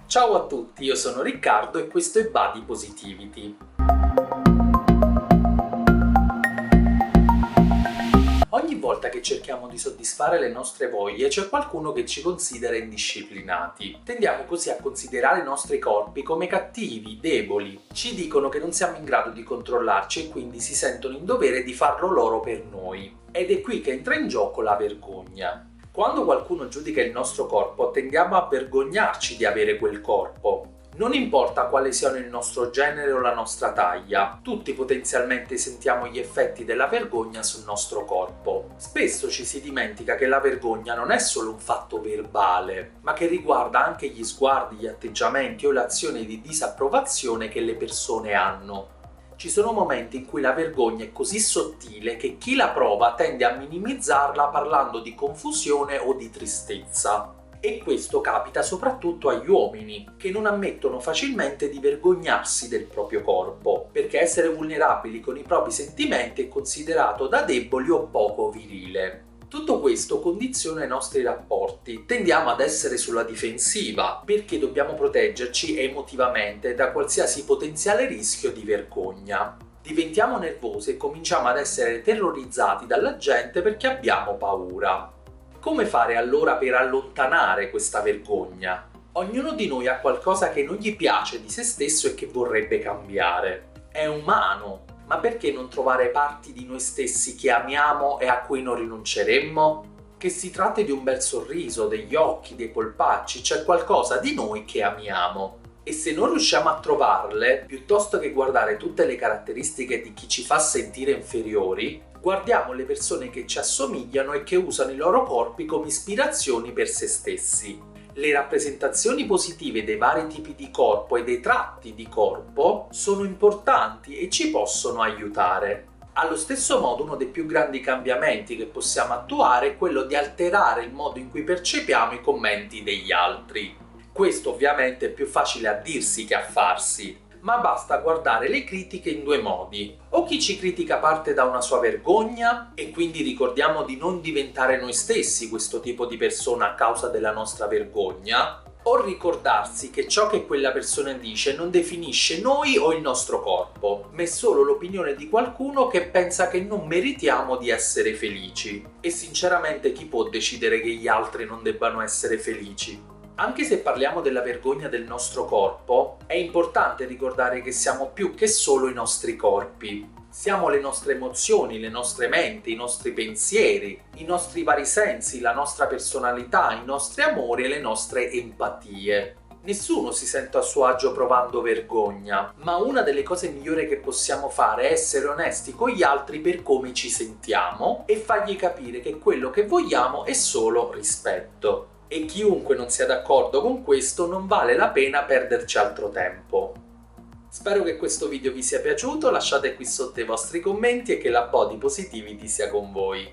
Ciao a tutti, io sono Riccardo e questo è Body Positivity. Ogni volta che cerchiamo di soddisfare le nostre voglie c'è qualcuno che ci considera indisciplinati. Tendiamo così a considerare i nostri corpi come cattivi, deboli. Ci dicono che non siamo in grado di controllarci e quindi si sentono in dovere di farlo loro per noi. Ed è qui che entra in gioco la vergogna. Quando qualcuno giudica il nostro corpo, tendiamo a vergognarci di avere quel corpo. Non importa quale siano il nostro genere o la nostra taglia, tutti potenzialmente sentiamo gli effetti della vergogna sul nostro corpo. Spesso ci si dimentica che la vergogna non è solo un fatto verbale, ma che riguarda anche gli sguardi, gli atteggiamenti o le azioni di disapprovazione che le persone hanno. Ci sono momenti in cui la vergogna è così sottile che chi la prova tende a minimizzarla parlando di confusione o di tristezza. E questo capita soprattutto agli uomini, che non ammettono facilmente di vergognarsi del proprio corpo, perché essere vulnerabili con i propri sentimenti è considerato da deboli o poco virile. Tutto questo condiziona i nostri rapporti, tendiamo ad essere sulla difensiva, perché dobbiamo proteggerci emotivamente da qualsiasi potenziale rischio di vergogna. Diventiamo nervosi e cominciamo ad essere terrorizzati dalla gente perché abbiamo paura. Come fare allora per allontanare questa vergogna? Ognuno di noi ha qualcosa che non gli piace di se stesso e che vorrebbe cambiare. È umano. Ma perché non trovare parti di noi stessi che amiamo e a cui non rinunceremmo? Che si tratti di un bel sorriso, degli occhi, dei polpacci, c'è qualcosa di noi che amiamo. E se non riusciamo a trovarle, piuttosto che guardare tutte le caratteristiche di chi ci fa sentire inferiori, guardiamo le persone che ci assomigliano e che usano i loro corpi come ispirazioni per se stessi. Le rappresentazioni positive dei vari tipi di corpo e dei tratti di corpo sono importanti e ci possono aiutare. Allo stesso modo, uno dei più grandi cambiamenti che possiamo attuare è quello di alterare il modo in cui percepiamo i commenti degli altri. Questo ovviamente è più facile a dirsi che a farsi, ma basta guardare le critiche in due modi. O chi ci critica parte da una sua vergogna e quindi ricordiamo di non diventare noi stessi questo tipo di persona a causa della nostra vergogna, o ricordarsi che ciò che quella persona dice non definisce noi o il nostro corpo, ma è solo l'opinione di qualcuno che pensa che non meritiamo di essere felici. E sinceramente chi può decidere che gli altri non debbano essere felici? Anche se parliamo della vergogna del nostro corpo, è importante ricordare che siamo più che solo i nostri corpi. Siamo le nostre emozioni, le nostre menti, i nostri pensieri, i nostri vari sensi, la nostra personalità, i nostri amori e le nostre empatie. Nessuno si sente a suo agio provando vergogna, ma una delle cose migliori che possiamo fare è essere onesti con gli altri per come ci sentiamo e fargli capire che quello che vogliamo è solo rispetto. E chiunque non sia d'accordo con questo non vale la pena perderci altro tempo. Spero che questo video vi sia piaciuto, lasciate qui sotto i vostri commenti e che la Body Positivity sia con voi.